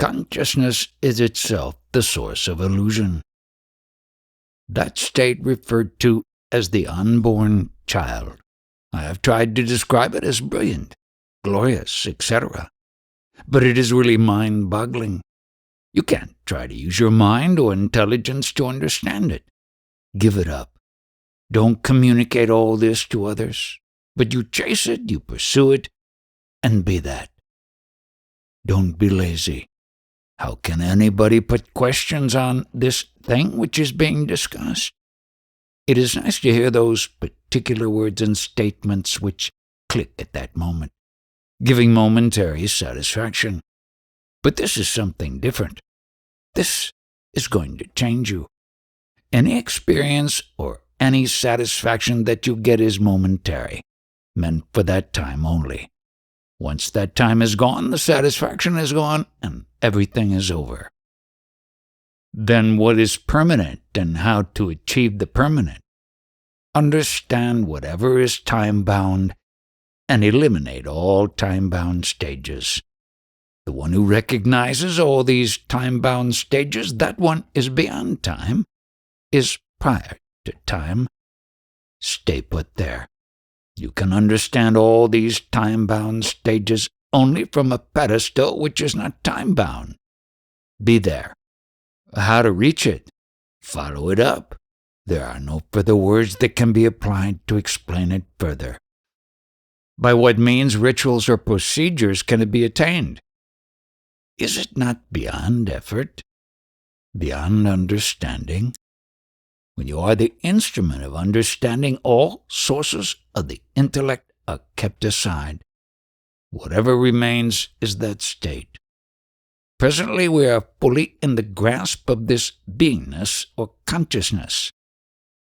consciousness is itself the source of illusion. That state referred to as the unborn child. I have tried to describe it as brilliant, glorious, etc. But it is really mind-boggling. You can't try to use your mind or intelligence to understand it. Give it up. Don't communicate all this to others, but you chase it, you pursue it, and be that. Don't be lazy. How can anybody put questions on this thing which is being discussed? It is nice to hear those particular words and statements which click at that moment, giving momentary satisfaction. But this is something different. This is going to change you. Any experience or any satisfaction that you get is momentary, meant for that time only. Once that time is gone, the satisfaction is gone, and everything is over. Then what is permanent and how to achieve the permanent? Understand whatever is time-bound and eliminate all time-bound stages. The one who recognizes all these time-bound stages, that one is beyond time, is prior to time. Stay put there. You can understand all these time-bound stages only from a pedestal which is not time-bound. Be there. How to reach it? Follow it up. There are no further words that can be applied to explain it further. By what means, rituals, or procedures can it be attained? Is it not beyond effort? Beyond understanding? When you are the instrument of understanding, all sources of the intellect are kept aside. Whatever remains is that state. Presently we are fully in the grasp of this beingness or consciousness.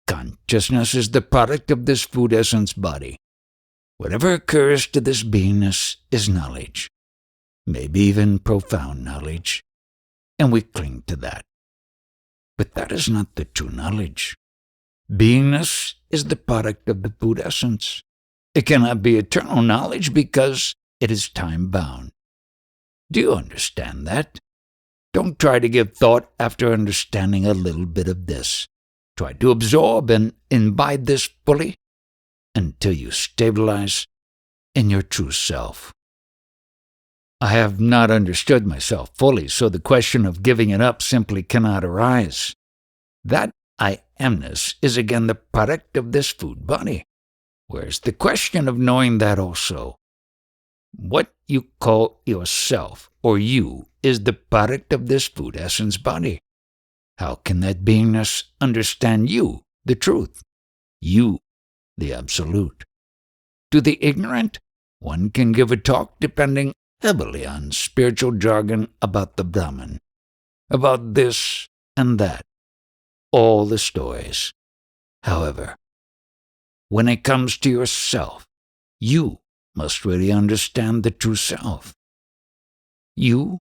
Consciousness is the product of this food essence body. Whatever occurs to this beingness is knowledge, maybe even profound knowledge, and we cling to that. But that is not the true knowledge. Beingness is the product of the food essence. It cannot be eternal knowledge because it is time-bound. Do you understand that? Don't try to give thought after understanding a little bit of this. Try to absorb and imbibe this fully until you stabilize in your true self. I have not understood myself fully, so the question of giving it up simply cannot arise. That I amness is again the product of this food body. Where's the question of knowing that also? What you call yourself or you is the product of this food essence body. How can that beingness understand you, the truth? You, the absolute. To the ignorant, one can give a talk depending heavily on spiritual jargon about the Brahman, about this and that, all the stories. However, when it comes to yourself, you must really understand the true self. You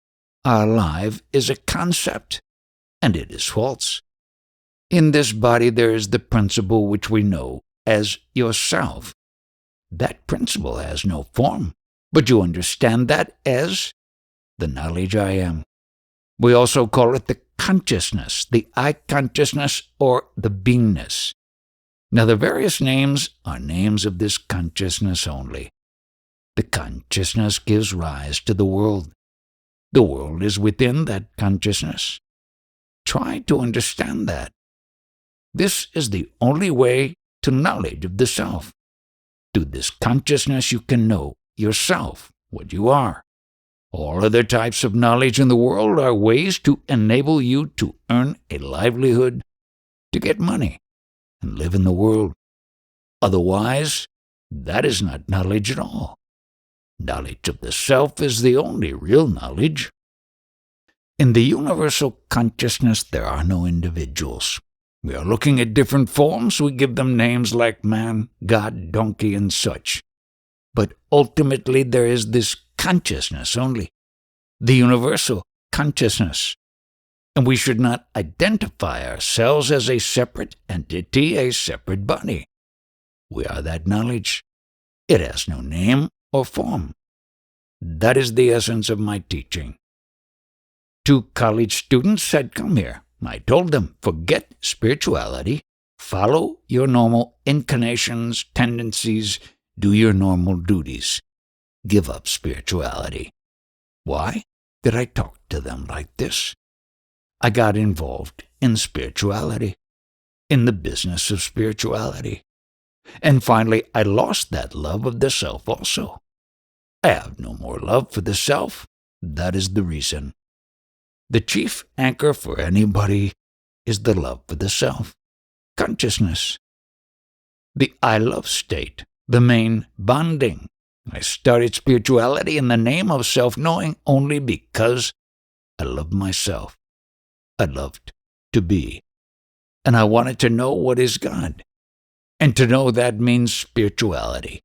are alive is a concept, and it is false. In this body there is the principle which we know as yourself. That principle has no form, but you understand that as the knowledge I am. We also call it the consciousness, the I consciousness, or the beingness. Now the various names are names of this consciousness only. The consciousness gives rise to the world. The world is within that consciousness. Try to understand that. This is the only way to knowledge of the self. Through this consciousness you can know yourself, what you are. All other types of knowledge in the world are ways to enable you to earn a livelihood, to get money, and live in the world. Otherwise, that is not knowledge at all. Knowledge of the self is the only real knowledge. In the universal consciousness there are no individuals. We are looking at different forms, we give them names like man, God, donkey, and such. But ultimately there is this consciousness only, the universal consciousness. And we should not identify ourselves as a separate entity, a separate body. We are that knowledge. It has no name or form. That is the essence of my teaching. 2 college students had come here. I told them, forget spirituality, follow your normal inclinations, tendencies, do your normal duties. Give up spirituality. Why did I talk to them like this? I got involved in spirituality, in the business of spirituality. And finally, I lost that love of the self also. I have no more love for the self. That is the reason. The chief anchor for anybody is the love for the self, consciousness. The I love state, the main bonding. I started spirituality in the name of self-knowing only because I loved myself. I loved to be. And I wanted to know what is God. And to know that means spirituality.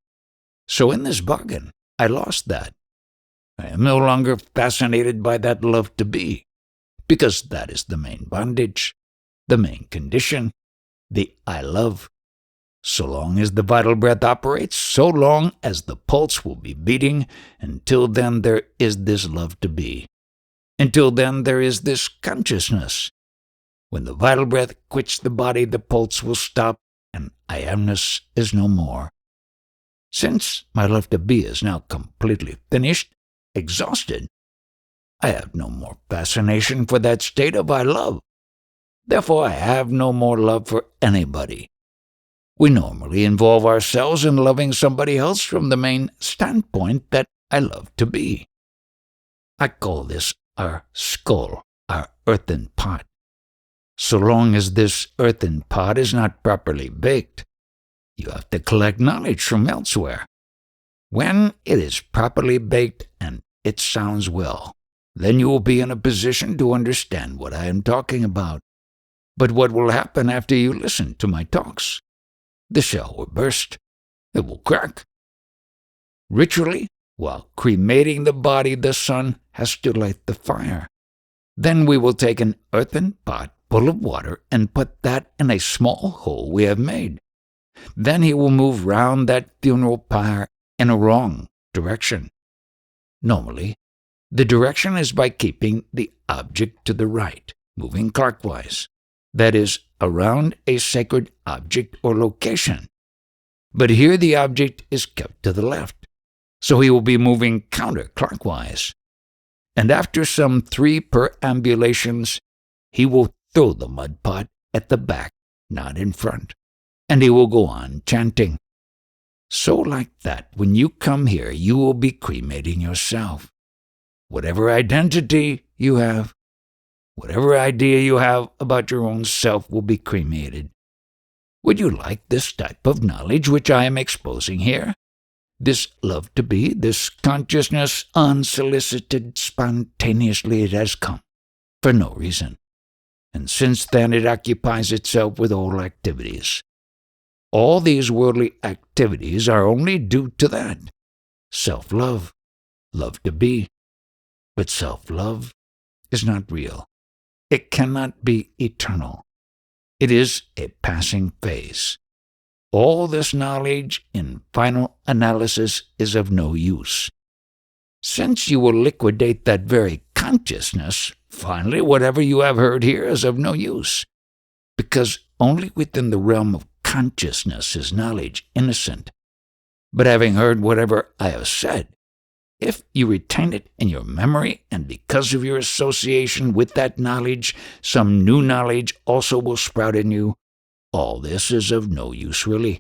So in this bargain, I lost that. I am no longer fascinated by that love to be, because that is the main bondage, the main condition, the I love. So long as the vital breath operates, so long as the pulse will be beating, until then there is this love to be. Until then there is this consciousness. When the vital breath quits the body, the pulse will stop, and I amness is no more. Since my love to be is now completely finished, exhausted, I have no more fascination for that state of I love. Therefore I have no more love for anybody. We normally involve ourselves in loving somebody else from the main standpoint that I love to be. I call this our skull, our earthen pot. So long as this earthen pot is not properly baked, you have to collect knowledge from elsewhere. When it is properly baked and it sounds well, then you will be in a position to understand what I am talking about. But what will happen after you listen to my talks? The shell will burst. It will crack. Ritually, while cremating the body, the sun has to light the fire. Then we will take an earthen pot full of water and put that in a small hole we have made. Then he will move round that funeral pyre in a wrong direction. Normally, the direction is by keeping the object to the right, moving clockwise. That is, around a sacred object or location. But here the object is kept to the left, so he will be moving counterclockwise. And after some 3 perambulations, he will throw the mud pot at the back, not in front, and he will go on chanting. So like that, when you come here, you will be cremating yourself. Whatever identity you have, whatever idea you have about your own self will be cremated. Would you like this type of knowledge which I am exposing here? This love to be, this consciousness, unsolicited, spontaneously it has come, for no reason. And since then it occupies itself with all activities. All these worldly activities are only due to that. Self-love, love to be. But self-love is not real. It cannot be eternal. It is a passing phase. All this knowledge, in final analysis, is of no use. Since you will liquidate that very consciousness, finally whatever you have heard here is of no use, because only within the realm of consciousness is knowledge innocent. But having heard whatever I have said, if you retain it in your memory, and because of your association with that knowledge, some new knowledge also will sprout in you, all this is of no use really.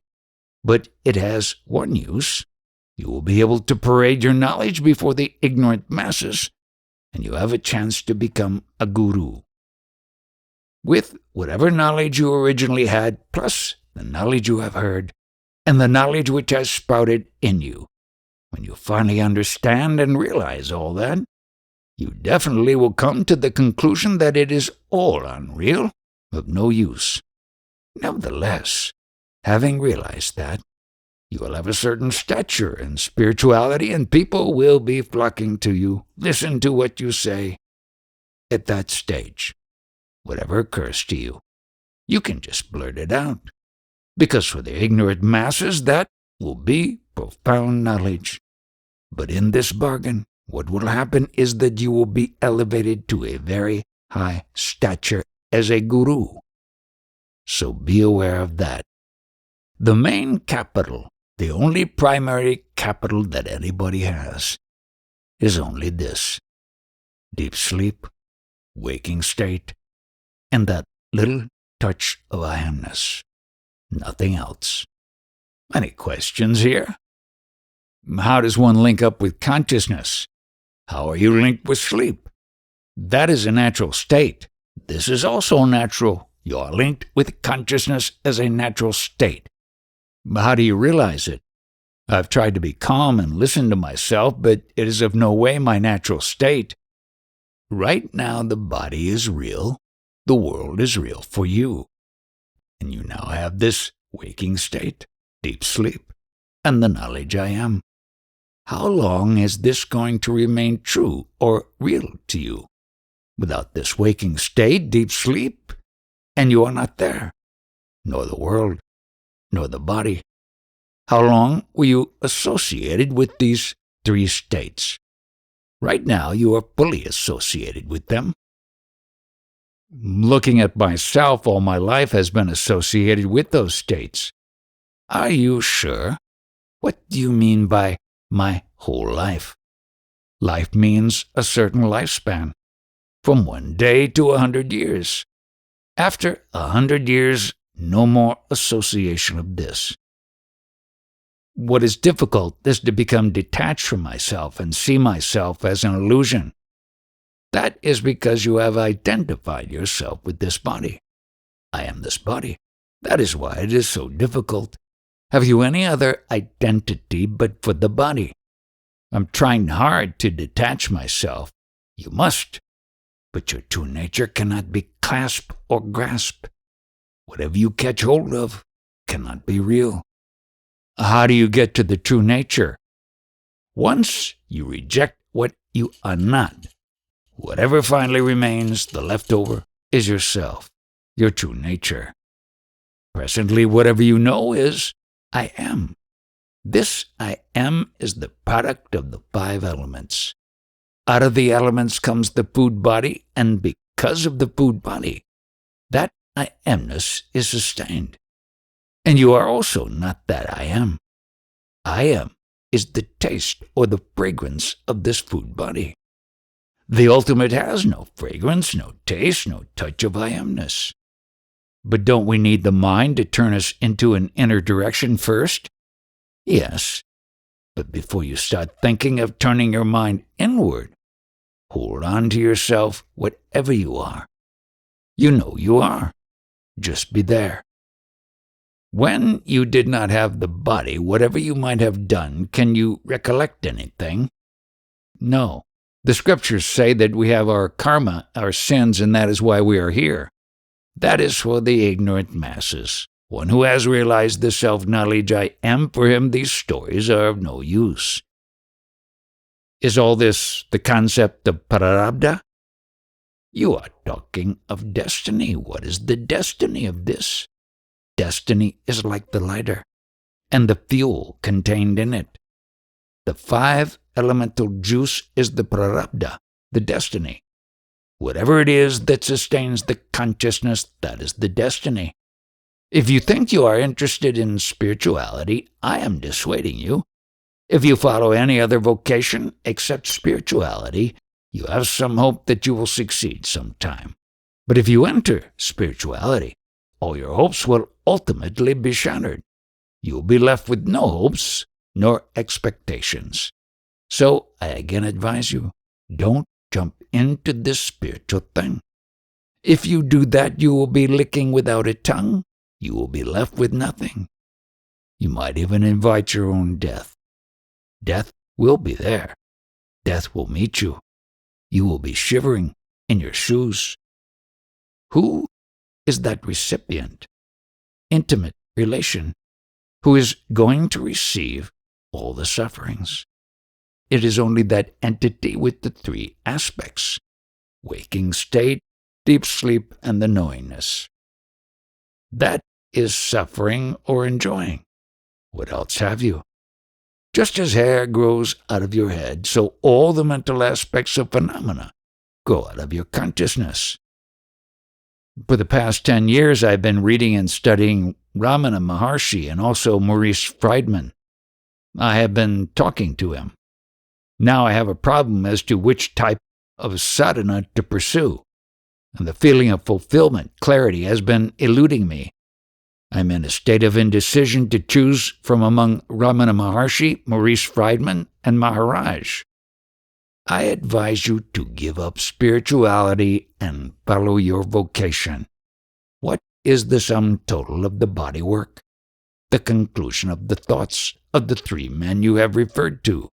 But it has one use. You will be able to parade your knowledge before the ignorant masses, and you have a chance to become a guru. With whatever knowledge you originally had, plus the knowledge you have heard, and the knowledge which has sprouted in you, when you finally understand and realize all that, you definitely will come to the conclusion that it is all unreal, of no use. Nevertheless, having realized that, you will have a certain stature in spirituality, and people will be flocking to you. Listen to what you say. At that stage, whatever occurs to you, you can just blurt it out, because for the ignorant masses that will be profound knowledge. But in this bargain, What will happen is that you will be elevated to a very high stature as a guru. So be aware of that. The main capital, the only primary capital that anybody has, is only this: deep sleep, waking state, and that little touch of I-amness. Nothing else. Any questions here? How does one link up with consciousness? How are you linked with sleep? That is a natural state. This is also natural. You are linked with consciousness as a natural state. But how do you realize it? I've tried to be calm and listen to myself, but it is of no way my natural state. Right now the body is real. The world is real for you. And you now have this waking state, deep sleep, and the knowledge I am. How long is this going to remain true or real to you? Without this waking state, deep sleep, and you are not there, nor the world, nor the body. How long were you associated with these three states? Right now, you are fully associated with them. Looking at myself, all my life has been associated with those states. Are you sure? What do you mean by my whole life? Life means a certain lifespan, from 1 day to 100 years. After 100 years, no more association of this. What is difficult is to become detached from myself and see myself as an illusion. That is because you have identified yourself with this body. I am this body. That is why it is so difficult. Have you any other identity but for the body? I'm trying hard to detach myself. You must. But your true nature cannot be clasped or grasped. Whatever you catch hold of cannot be real. How do you get to the true nature? Once you reject what you are not, whatever finally remains, the leftover, is yourself, your true nature. Presently, whatever you know is, I am. This I am is the product of the 5 elements. Out of the elements comes the food body, and because of the food body, that I amness is sustained. And you are also not that I am. I am is the taste or the fragrance of this food body. The ultimate has no fragrance, no taste, no touch of I amness. But don't we need the mind to turn us into an inner direction first? Yes, but before you start thinking of turning your mind inward, hold on to yourself, whatever you are. You know you are. Just be there. When you did not have the body, whatever you might have done, can you recollect anything? No. The scriptures say that we have our karma, our sins, and that is why we are here. That is for the ignorant masses. One who has realized the self-knowledge I am, for him these stories are of no use. Is all this the concept of prarabdha? You are talking of destiny. What is the destiny of this? Destiny is like the lighter, and the fuel contained in it. The 5 elemental juice is the prarabdha, the destiny. Whatever it is that sustains the consciousness, that is the destiny. If you think you are interested in spirituality, I am dissuading you. If you follow any other vocation except spirituality, you have some hope that you will succeed sometime. But if you enter spirituality, all your hopes will ultimately be shattered. You will be left with no hopes nor expectations. So I again advise you, don't jump into this spiritual thing. If you do that, you will be licking without a tongue. You will be left with nothing. You might even invite your own death. Death will be there. Death will meet you. You will be shivering in your shoes. Who is that recipient, intimate relation, who is going to receive all the sufferings? It is only that entity with the 3 aspects: waking state, deep sleep, and the knowingness. That is suffering or enjoying. What else have you? Just as hair grows out of your head, so all the mental aspects of phenomena grow out of your consciousness. For the past 10 years, I've been reading and studying Ramana Maharshi and also Maurice Friedman. I have been talking to him. Now I have a problem as to which type of sadhana to pursue, and the feeling of fulfillment, clarity, has been eluding me. I'm in a state of indecision to choose from among Ramana Maharshi, Maurice Friedman, and Maharaj. I advise you to give up spirituality and follow your vocation. What is the sum total of the body work? The conclusion of the thoughts of the three men you have referred to.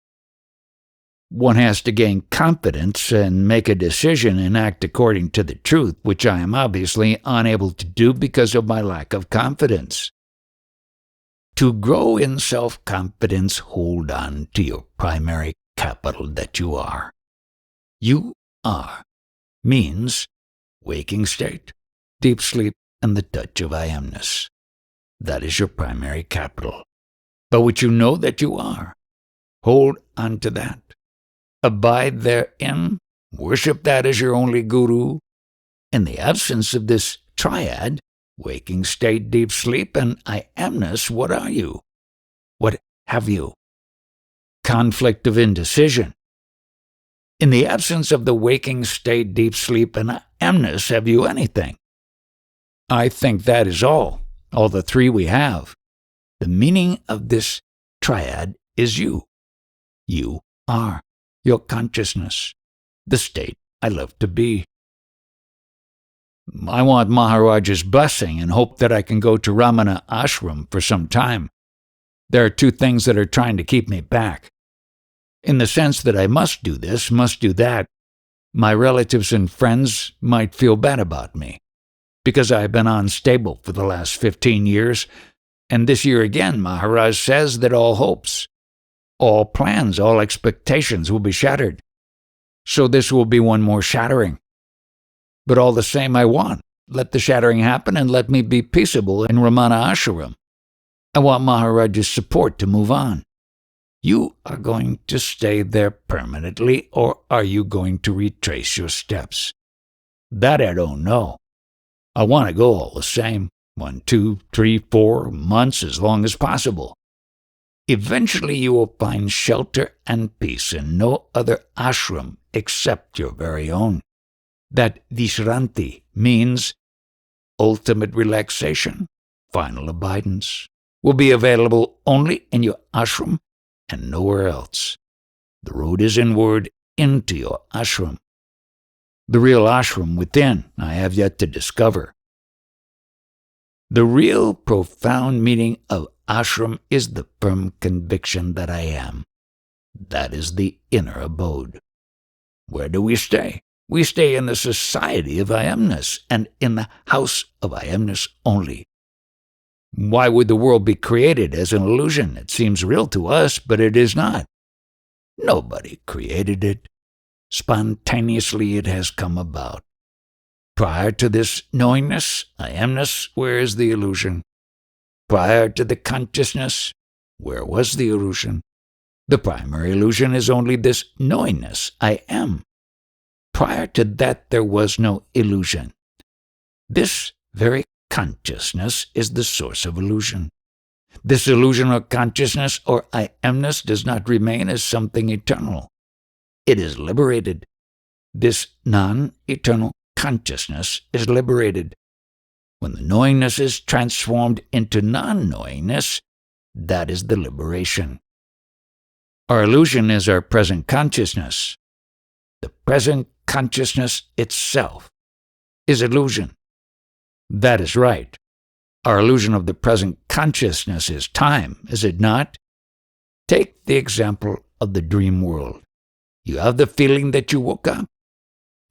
One has to gain confidence and make a decision and act according to the truth, which I am obviously unable to do because of my lack of confidence. To grow in self-confidence, hold on to your primary capital that you are. You are means waking state, deep sleep, and the touch of I amness. That is your primary capital, by which you know that you are. Hold on to that. Abide therein, worship that as your only guru. In the absence of this triad, waking state, deep sleep, and I amness, what are you? What have you? Conflict of indecision. In the absence of the waking state, deep sleep, and I amness, have you anything? I think that is all the three we have. The meaning of this triad is you. You are. Your consciousness, the state I love to be. I want Maharaj's blessing and hope that I can go to Ramana Ashram for some time. There are two things that are trying to keep me back. In the sense that I must do this, must do that, my relatives and friends might feel bad about me, because I have been unstable for the last 15 years, and this year again Maharaj says that all hopes, all plans, all expectations will be shattered. So this will be one more shattering. But all the same, I want. Let the shattering happen and let me be peaceable in Ramana Ashram. I want Maharaj's support to move on. You are going to stay there permanently, or are you going to retrace your steps? That I don't know. I want to go all the same. 1, 2, 3, 4 months, as long as possible. Eventually you will find shelter and peace in no other ashram except your very own. That Vishranti means ultimate relaxation, final abidance, will be available only in your ashram and nowhere else. The road is inward into your ashram. The real ashram within I have yet to discover. The real profound meaning of ashram is the firm conviction that I am. That is the inner abode. Where do we stay? We stay in the society of I amness and in the house of I amness only. Why would the world be created as an illusion? It seems real to us, but it is not. Nobody created it. Spontaneously it has come about. Prior to this knowingness, I amness, where is the illusion? Prior to the consciousness, where was the illusion? The primary illusion is only this knowingness, I am. Prior to that there was no illusion. This very consciousness is the source of illusion. This illusion or consciousness or I amness does not remain as something eternal. It is liberated. This non-eternal consciousness is liberated. When the knowingness is transformed into non-knowingness, that is the liberation. Our illusion is our present consciousness. The present consciousness itself is illusion. That is right. Our illusion of the present consciousness is time, is it not? Take the example of the dream world. You have the feeling that you woke up.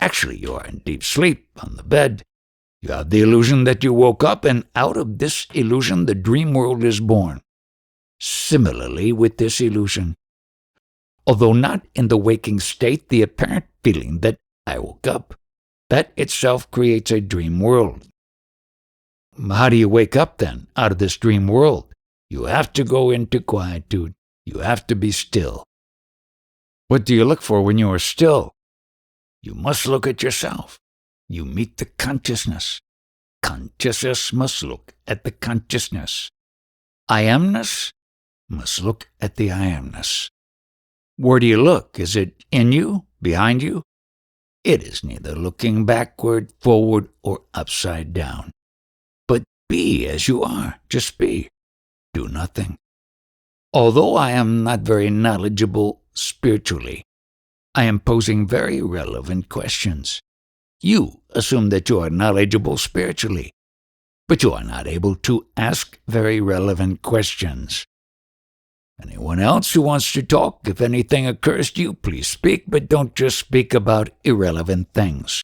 Actually, you are in deep sleep on the bed. You have the illusion that you woke up, and out of this illusion the dream world is born. Similarly with this illusion. Although not in the waking state, the apparent feeling that I woke up, that itself creates a dream world. How do you wake up then out of this dream world? You have to go into quietude. You have to be still. What do you look for when you are still? You must look at yourself. You meet the consciousness. Consciousness must look at the consciousness. I amness must look at the I amness. Where do you look? Is it in you? Behind you? It is neither looking backward, forward, or upside down. But be as you are. Just be. Do nothing. Although I am not very knowledgeable spiritually, I am posing very relevant questions. You assume that you are knowledgeable spiritually, but you are not able to ask very relevant questions. Anyone else who wants to talk, if anything occurs to you, please speak, but don't just speak about irrelevant things.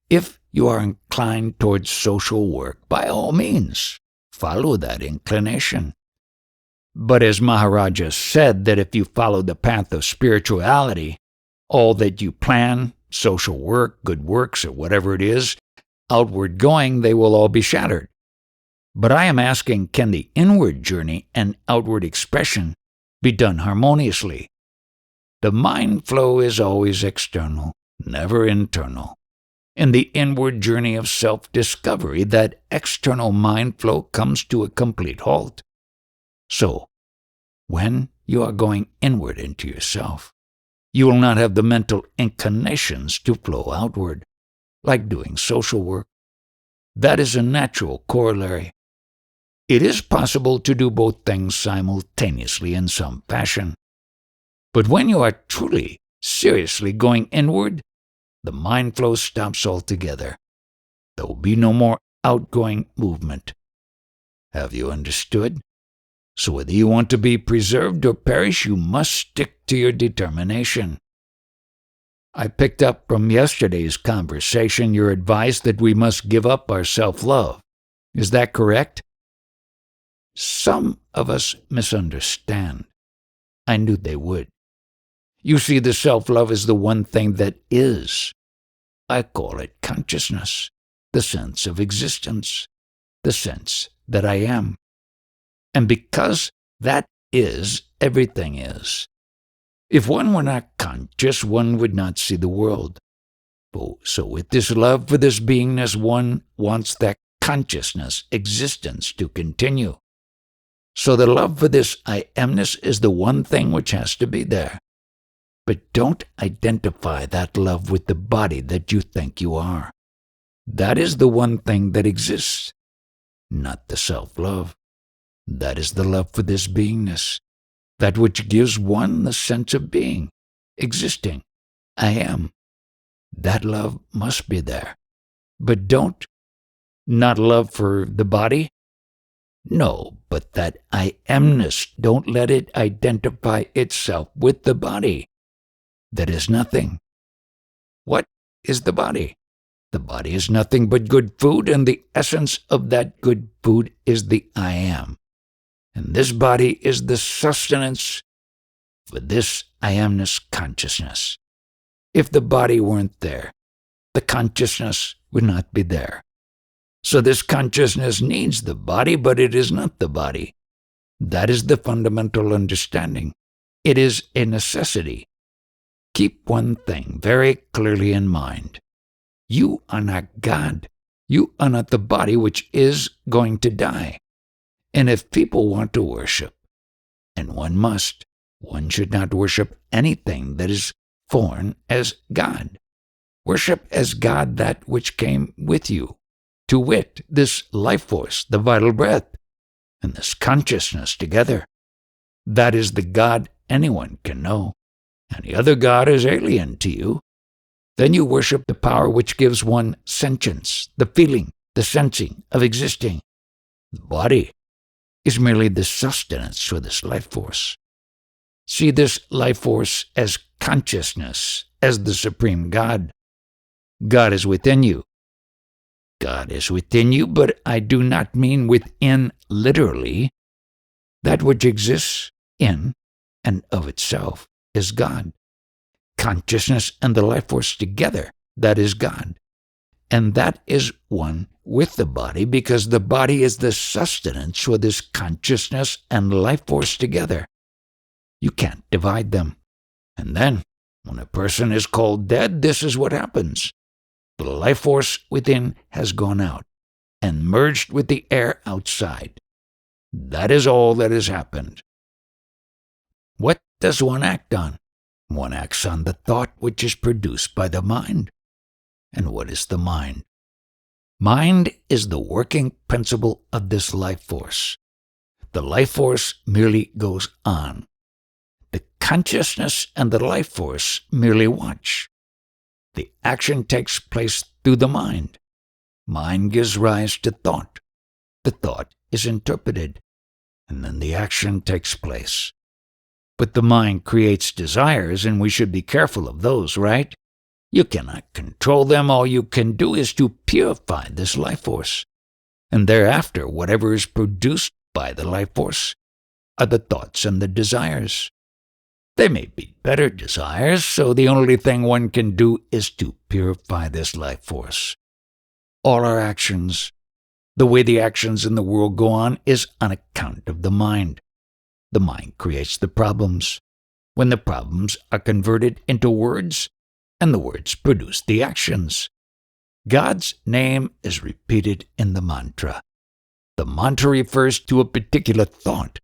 If you are inclined towards social work, by all means, follow that inclination. But as Maharaj has said, that if you follow the path of spirituality, all that you plan, social work, good works, or whatever it is, outward going, they will all be shattered. But I am asking, can the inward journey and outward expression be done harmoniously? The mind flow is always external, never internal. In the inward journey of self-discovery, that external mind flow comes to a complete halt. So, when you are going inward into yourself, you will not have the mental inclinations to flow outward, like doing social work. That is a natural corollary. It is possible to do both things simultaneously in some fashion. But when you are truly, seriously going inward, the mind flow stops altogether. There will be no more outgoing movement. Have you understood? So whether you want to be preserved or perish, you must stick to your determination. I picked up from yesterday's conversation your advice that we must give up our self-love. Is that correct? Some of us misunderstand. I knew they would. You see, the self-love is the one thing that is. I call it consciousness, the sense of existence, the sense that I am. And because that is, everything is. If one were not conscious, one would not see the world. So with this love for this beingness, one wants that consciousness, existence to continue. So the love for this I amness is the one thing which has to be there. But don't identify that love with the body that you think you are. That is the one thing that exists, not the self-love. That is the love for this beingness, that which gives one the sense of being, existing. I am. That love must be there. But don't not love for the body. No, but that I amness, don't let it identify itself with the body. That is nothing. What is the body? The body is nothing but good food, and the essence of that good food is the I am. And this body is the sustenance for this I amness consciousness. If the body weren't there, the consciousness would not be there. So this consciousness needs the body, but it is not the body. That is the fundamental understanding. It is a necessity. Keep one thing very clearly in mind. You are not God. You are not the body which is going to die. And if people want to worship, and one must, one should not worship anything that is foreign as God. Worship as God that which came with you, to wit, this life force, the vital breath, and this consciousness together. That is the God anyone can know. Any other God is alien to you. Then you worship the power which gives one sentience, the feeling, the sensing of existing. The body is merely the sustenance for this life force. See this life force as consciousness, as the supreme God. God is within you. God is within you, but I do not mean within literally. That which exists in and of itself is God. Consciousness and the life force together, that is God. And that is one with the body, because the body is the sustenance for this consciousness and life force together. You can't divide them. And then, when a person is called dead, this is what happens. The life force within has gone out and merged with the air outside. That is all that has happened. What does one act on? One acts on the thought which is produced by the mind. And what is the mind? Mind is the working principle of this life force. The life force merely goes on. The consciousness and the life force merely watch. The action takes place through the mind. Mind gives rise to thought. The thought is interpreted, and then the action takes place. But the mind creates desires, and we should be careful of those, right? You cannot control them. All you can do is to purify this life force. And thereafter, whatever is produced by the life force are the thoughts and the desires. They may be better desires, so the only thing one can do is to purify this life force. All our actions, the way the actions in the world go on, is on account of the mind. The mind creates the problems. When the problems are converted into words, and the words produce the actions. God's name is repeated in the mantra. The mantra refers to a particular thought.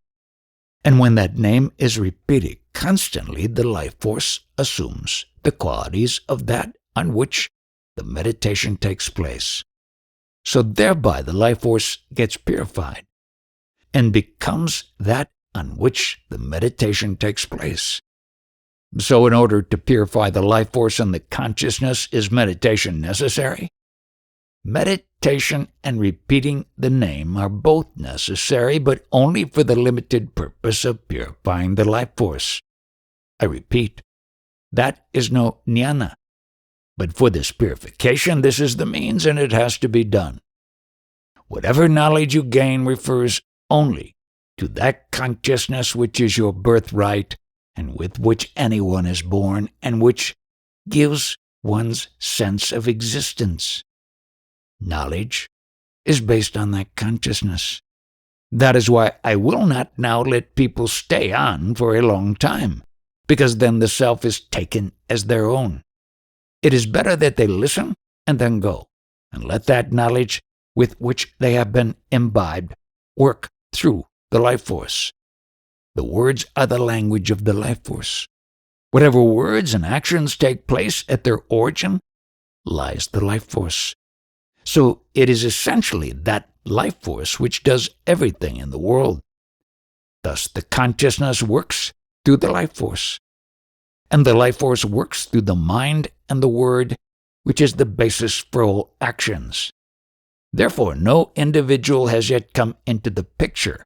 And when that name is repeated constantly, the life force assumes the qualities of that on which the meditation takes place. So thereby the life force gets purified and becomes that on which the meditation takes place. So in order to purify the life force and the consciousness, is meditation necessary? Meditation and repeating the name are both necessary, but only for the limited purpose of purifying the life force. I repeat, that is no jnana. But for this purification, this is the means, and it has to be done. Whatever knowledge you gain refers only to that consciousness which is your birthright, and with which anyone is born, and which gives one's sense of existence. Knowledge is based on that consciousness. That is why I will not now let people stay on for a long time, because then the self is taken as their own. It is better that they listen and then go, and let that knowledge with which they have been imbibed work through the life force. The words are the language of the life force. Whatever words and actions take place at their origin lies the life force. So it is essentially that life force which does everything in the world. Thus the consciousness works through the life force, and the life force works through the mind and the word, which is the basis for all actions. Therefore, no individual has yet come into the picture.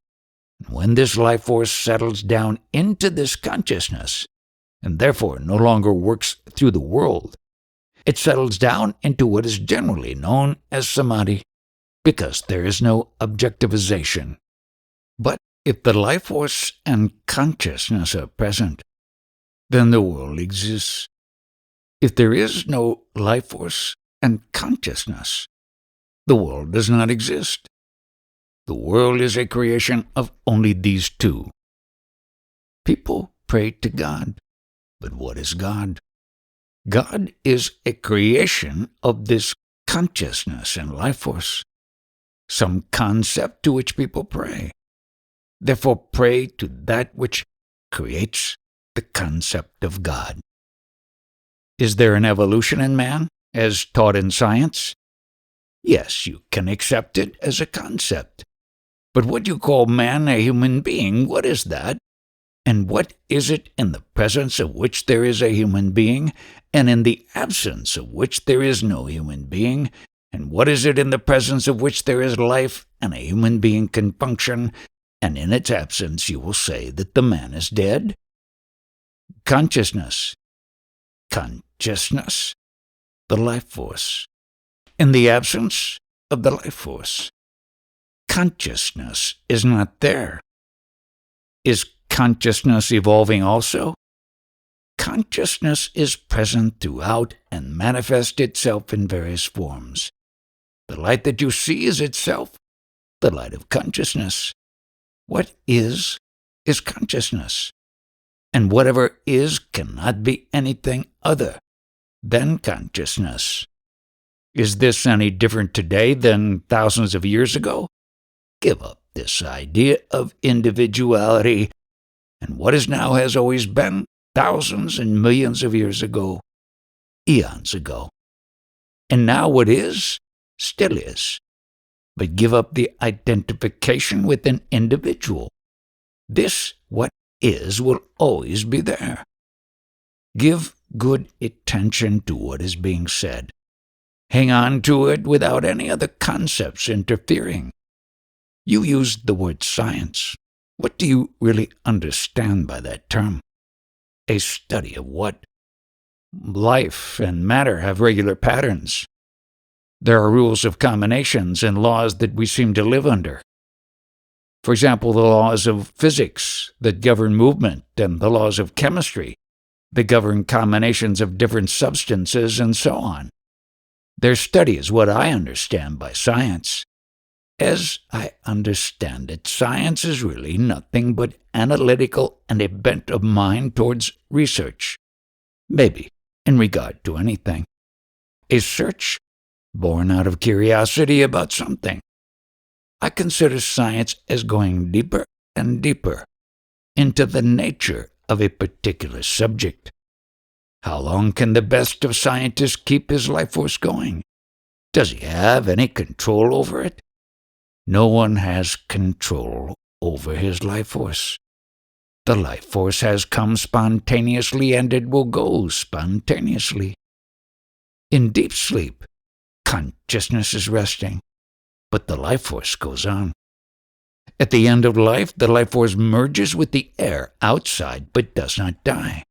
When this life force settles down into this consciousness, and therefore no longer works through the world, it settles down into what is generally known as samadhi, because there is no objectivization. But if the life force and consciousness are present, then the world exists. If there is no life force and consciousness, the world does not exist. The world is a creation of only these two. People pray to God, but what is God? God is a creation of this consciousness and life force, some concept to which people pray. Therefore, pray to that which creates the concept of God. Is there an evolution in man, as taught in science? Yes, you can accept it as a concept. But what you call man a human being, what is that? And what is it in the presence of which there is a human being, and in the absence of which there is no human being? And what is it in the presence of which there is life, and a human being can function, and in its absence you will say that the man is dead? Consciousness. Consciousness, the life force. In the absence of the life force, consciousness is not there. Is consciousness evolving also? Consciousness is present throughout and manifests itself in various forms. The light that you see is itself the light of consciousness. What is consciousness? and whatever is cannot be anything other than consciousness. Is this any different today than thousands of years ago? Give up this idea of individuality, and what is now has always been thousands and millions of years ago, eons ago. And now what is, still is. But give up the identification with an individual. This, what is, will always be there. Give good attention to what is being said. Hang on to it without any other concepts interfering. You used the word science. What do you really understand by that term? A study of what? Life and matter have regular patterns. There are rules of combinations and laws that we seem to live under. For example, the laws of physics that govern movement and the laws of chemistry that govern combinations of different substances and so on. Their study is what I understand by science. As I understand it, science is really nothing but analytical and a bent of mind towards research. Maybe, in regard to anything. A search born out of curiosity about something. I consider science as going deeper and deeper into the nature of a particular subject. How long can the best of scientists keep his life force going? Does he have any control over it? No one has control over his life force. The life force has come spontaneously and it will go spontaneously. In deep sleep, consciousness is resting, but the life force goes on. At the end of life, the life force merges with the air outside but does not die.